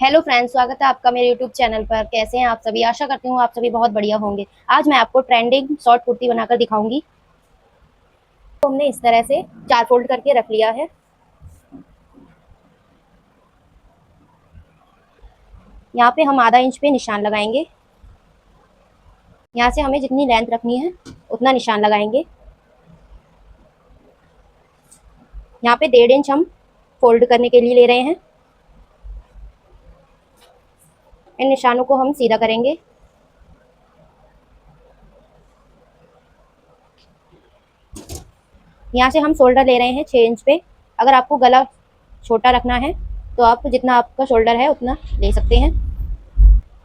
Hello friends, स्वागत है आपका मेरे यूट्यूब चैनल पर। कैसे हैं आप सभी? आशा करती हूँ आप सभी बहुत बढ़िया होंगे। आज मैं आपको ट्रेंडिंग शॉर्ट कुर्ती बनाकर दिखाऊंगी। तो हमने इस तरह से 4 फोल्ड करके रख लिया है। यहाँ पे हम आधा इंच पे निशान लगाएंगे। यहाँ से हमें जितनी लेंथ रखनी है उतना निशान लगाएंगे। यहाँ पे 1.5 इंच हम फोल्ड करने के लिए ले रहे हैं। इन निशानों को हम सीधा करेंगे। यहाँ से हम शोल्डर ले रहे हैं 6 इंच पे। अगर आपको गला छोटा रखना है तो आप जितना आपका शोल्डर है उतना ले सकते हैं।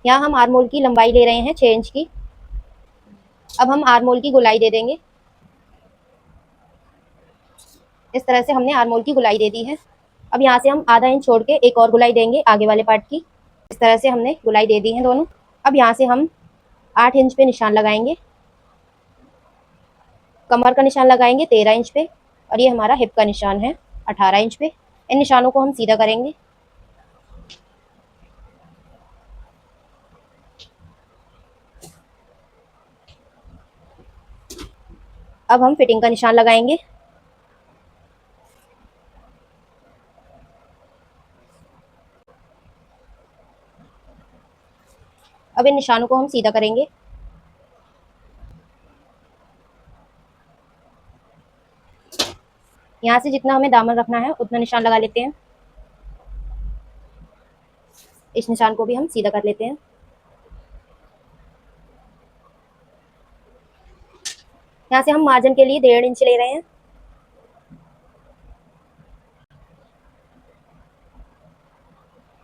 यहाँ हम आर्म होल की लंबाई ले रहे हैं 6 इंच की। अब हम आर्म होल की गोलाई दे देंगे। इस तरह से हमने आर्म होल की गोलाई दे दी है। अब यहाँ से हम आधा इंच छोड़ के एक और गोलाई देंगे आगे वाले पार्ट की। इस तरह से हमने गोलाई दे दी है दोनों। अब यहाँ से हम 8 इंच पे निशान लगाएंगे। कमर का निशान लगाएंगे 13 इंच पे और ये हमारा हिप का निशान है 18 इंच पे। इन निशानों को हम सीधा करेंगे। अब हम फिटिंग का निशान लगाएंगे। अब इन निशानों को हम सीधा करेंगे। यहाँ से जितना हमें दामन रखना है उतना निशान लगा लेते हैं। इस निशान को भी हम सीधा कर लेते हैं। यहाँ से हम मार्जिन के लिए 1.5 इंच ले रहे हैं।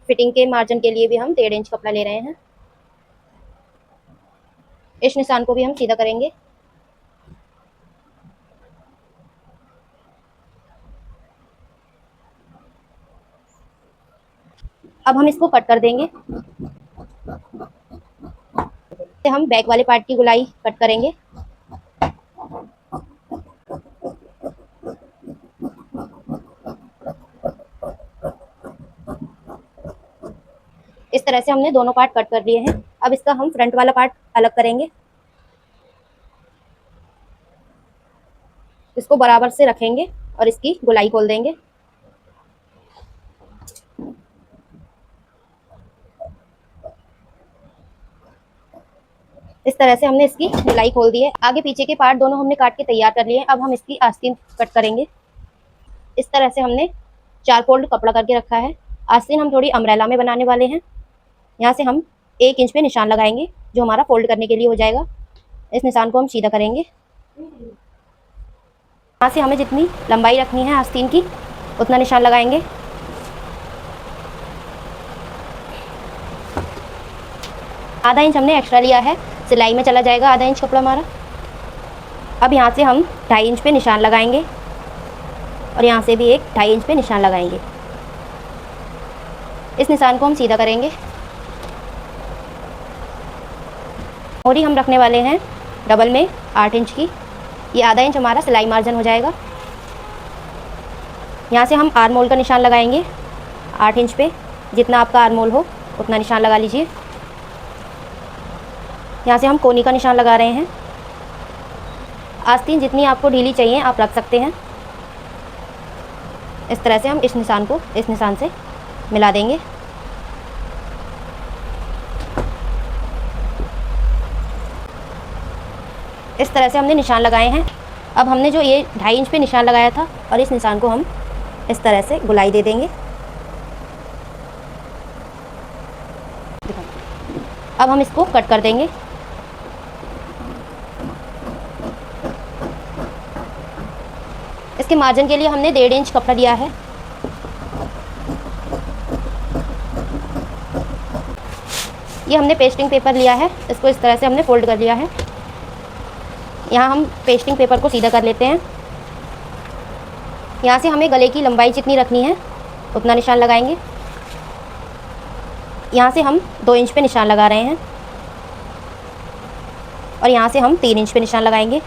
फिटिंग के मार्जिन के लिए भी हम 1.5 इंच कपड़ा ले रहे हैं। इस निशान को भी हम सीधा करेंगे। अब हम इसको कट कर देंगे। हम बैक वाले पार्ट की गोलाई कट करेंगे। इस तरह से हमने दोनों पार्ट कट कर लिए हैं। अब इसका हम फ्रंट वाला पार्ट अलग करेंगे। इसको बराबर से रखेंगे और इसकी गोलाई खोल देंगे। इस तरह से हमने इसकी गोलाई खोल दी है। आगे पीछे के पार्ट दोनों हमने काट के तैयार कर लिए हैं। अब हम इसकी आस्तीन कट करेंगे। इस तरह से हमने 4 फोल्ड कपड़ा करके रखा है। आस्तीन हम थोड़ी अम्ब्रेला में बनाने वाले हैं। यहाँ से हम 1 इंच पे निशान लगाएंगे जो हमारा फोल्ड करने के लिए हो जाएगा। इस निशान को हम सीधा करेंगे। यहाँ से हमें जितनी लंबाई रखनी है आस्तीन की उतना निशान लगाएंगे। आधा इंच हमने एक्स्ट्रा लिया है, सिलाई में चला जाएगा आधा इंच कपड़ा हमारा। अब यहाँ से हम 2.5 इंच पे निशान लगाएंगे और यहाँ से भी एक 2.5 इंच पे निशान लगाएंगे। इस निशान को हम सीधा करेंगे। मोरी हम रखने वाले हैं डबल में 8 इंच की। ये आधा इंच हमारा सिलाई मार्जिन हो जाएगा। यहाँ से हम आर्म होल का निशान लगाएंगे 8 इंच पे। जितना आपका आर्म होल हो उतना निशान लगा लीजिए। यहाँ से हम कोनी का निशान लगा रहे हैं। आस्तीन जितनी आपको ढीली चाहिए आप रख सकते हैं। इस तरह से हम इस निशान को इस निशान से मिला देंगे। इस तरह से हमने निशान लगाए हैं। अब हमने जो ये 2.5 इंच पे निशान लगाया था और इस निशान को हम इस तरह से गोलाई दे देंगे। अब हम इसको कट कर देंगे। इसके मार्जिन के लिए हमने 1.5 इंच कपड़ा लिया है। ये हमने पेस्टिंग पेपर लिया है। इसको इस तरह से हमने फोल्ड कर लिया है। यहाँ हम पेस्टिंग पेपर को सीधा कर लेते हैं। यहाँ से हमें गले की लंबाई जितनी रखनी है उतना निशान लगाएंगे। यहाँ से हम 2 इंच पे निशान लगा रहे हैं और यहाँ से हम 3 इंच पे निशान लगाएंगे।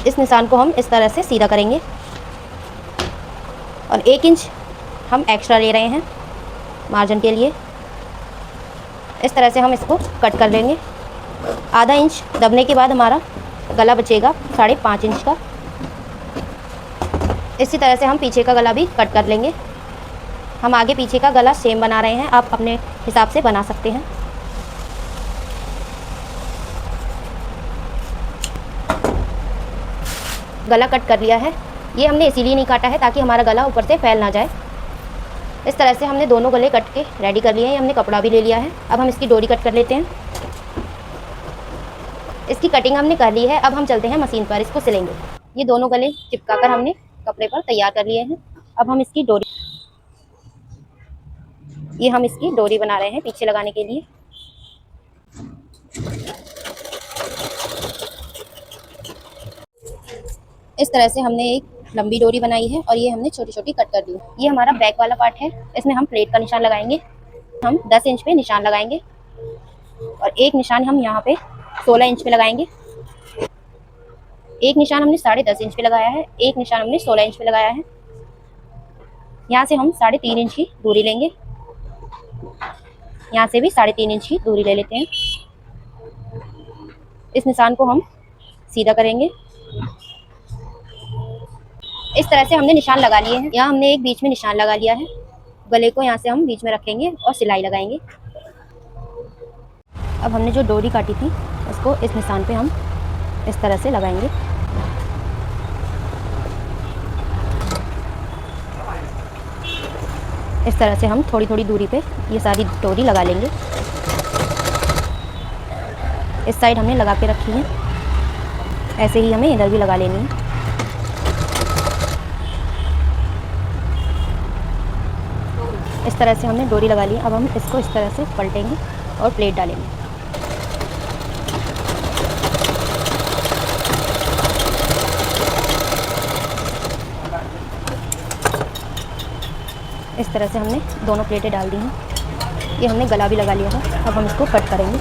इस निशान को हम इस तरह से सीधा करेंगे और 1 इंच हम एक्स्ट्रा ले रहे हैं मार्जिन के लिए। इस तरह से हम इसको कट कर लेंगे। आधा इंच दबने के बाद हमारा गला बचेगा 5.5 इंच का। इसी तरह से हम पीछे का गला भी कट कर लेंगे। हम आगे पीछे का गला सेम बना रहे हैं, आप अपने हिसाब से बना सकते हैं। गला कट कर लिया है। ये हमने इसीलिए नहीं काटा है ताकि हमारा गला ऊपर से फैल ना जाए। इस तरह से हमने दोनों गले कट के रेडी कर लिए हैं। हमने कपड़ा भी ले लिया है। अब हम इसकी डोरी कट कर लेते हैं। इसकी कटिंग हमने कर ली है। अब हम चलते हैं मशीन पर, इसको सिलेंगे। ये दोनों गले चिपका कर हमने कपड़े पर तैयार कर लिए हैं। अब हम इसकी डोरी, ये हम इसकी डोरी बना रहे हैं पीछे लगाने के लिए। इस तरह से हमने एक लंबी डोरी बनाई है और ये हमने छोटी छोटी कट कर दी। ये हमारा बैक वाला पार्ट है। इसमें हम प्लेट का निशान लगाएंगे। हम 10 इंच पे निशान लगाएंगे और एक निशान हम यहाँ पे 16 इंच पे लगाएंगे। एक निशान हमने 10.5 इंच पे लगाया है, एक निशान हमने 16 इंच पे लगाया है। यहाँ से हम 3.5 इंच की दूरी लेंगे। यहाँ से भी 3.5 इंच की दूरी ले लेते हैं। इस निशान को हम सीधा करेंगे। इस तरह से हमने निशान लगा लिए हैं। यहाँ हमने एक बीच में निशान लगा लिया है। गले को यहाँ से हम बीच में रखेंगे और सिलाई लगाएंगे। अब हमने जो डोरी काटी थी उसको इस निशान पे हम इस तरह से लगाएंगे। इस तरह से हम थोड़ी थोड़ी दूरी पे ये सारी डोरी लगा लेंगे। इस साइड हमने लगा के रखी है, ऐसे ही हमें इधर भी लगा लेनी है। इस तरह से हमने डोरी लगा ली। अब हम इसको इस तरह से पलटेंगे और प्लेट डालेंगे। इस तरह से हमने दोनों प्लेटें डाल दी हैं। ये हमने गला भी लगा लिया है। अब हम इसको कट करेंगे।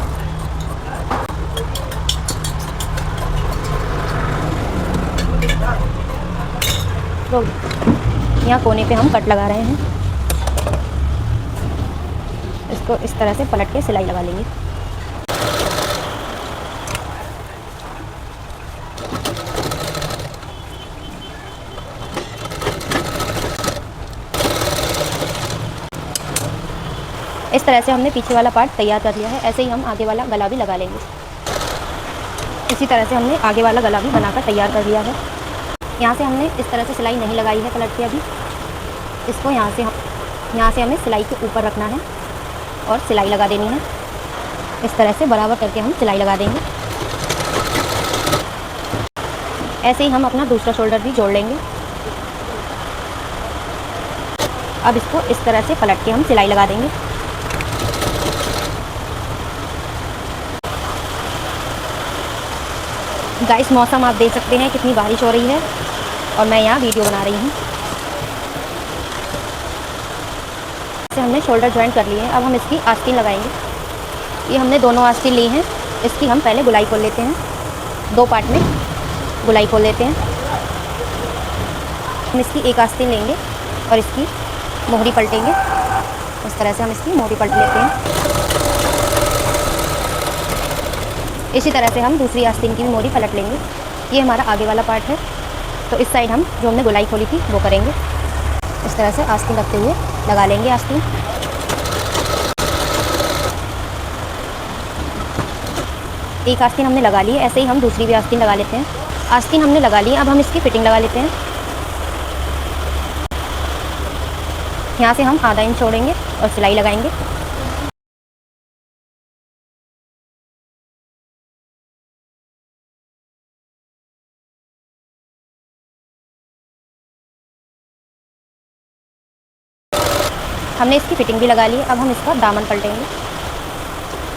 तो यहाँ कोने पे हम कट लगा रहे हैं। इसको इस तरह से पलट के सिलाई लगा लेंगे। इस तरह से हमने पीछे वाला पार्ट तैयार कर लिया है। ऐसे ही हम आगे वाला गला भी लगा लेंगे। इसी तरह से हमने आगे वाला गला भी बनाकर तैयार कर लिया है। यहाँ से हमने इस तरह से सिलाई नहीं लगाई है पलट के। अभी इसको यहाँ से हमें सिलाई के ऊपर रखना है और सिलाई लगा देनी है। इस तरह से बराबर करके हम सिलाई लगा देंगे। ऐसे ही हम अपना दूसरा शोल्डर भी जोड़ लेंगे। अब इसको इस तरह से पलट के हम सिलाई लगा देंगे। गाइस, मौसम आप देख सकते हैं कितनी बारिश हो रही है और मैं यहाँ वीडियो बना रही हूँ। से हमने शोल्डर ज्वाइन कर लिए हैं। अब हम इसकी आस्तीन लगाएंगे। ये हमने दोनों आस्तीन ली हैं। इसकी हम पहले गुलाई खोल लेते हैं। 2 पार्ट में गुलाई खोल लेते हैं। हम इसकी एक आस्तीन लेंगे और इसकी मोहरी पलटेंगे। इस तरह से हम इसकी मोहरी पलट लेते हैं। इसी तरह से हम दूसरी आस्तीन की भी मोहरी पलट लेंगे। ये हमारा आगे वाला पार्ट है, तो इस साइड हम जो हमने गुलाई खोली थी वो करेंगे। इस तरह से आस्तीन रखते हुए लगा लेंगे आस्तीन। एक आस्तीन हमने लगा ली है। ऐसे ही हम दूसरी भी आस्तीन लगा लेते हैं। आस्तीन हमने लगा ली है। अब हम इसकी फिटिंग लगा लेते हैं। यहाँ से हम आधा इंच छोड़ेंगे और सिलाई लगाएंगे। हमने इसकी फिटिंग भी लगा ली है। अब हम इसका दामन पलटेंगे।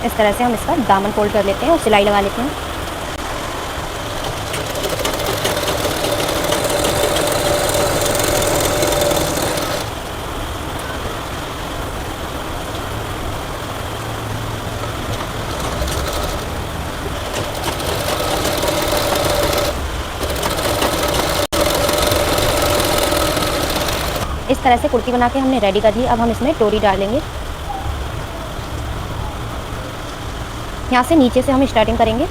इस तरह से हम इसका दामन फोल्ड कर लेते हैं और सिलाई लगा लेते हैं। इस तरह से कुर्ती बना के हमने रेडी कर ली। अब हम इसमें डोरी डालेंगे। यहाँ से नीचे से हम स्टार्टिंग करेंगे।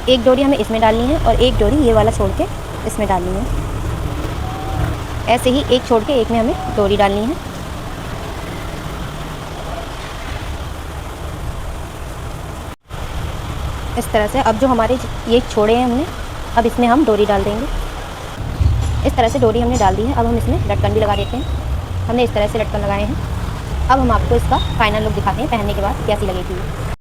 एक डोरी हमें इसमें डालनी है और एक डोरी ये वाला छोड़ के इसमें डालनी है। ऐसे ही एक छोड़ के एक में हमें डोरी डालनी है। इस तरह से अब जो हमारे ये छोड़े हैं हमने, अब इसमें हम डोरी डाल देंगे। इस तरह से डोरी हमने डाल दी है। अब हम इसमें लटकन भी लगा देते हैं। हमने इस तरह से लटकन लगाए हैं। अब हम आपको इसका फाइनल लुक दिखाते हैं पहनने के बाद कैसी लगेगी।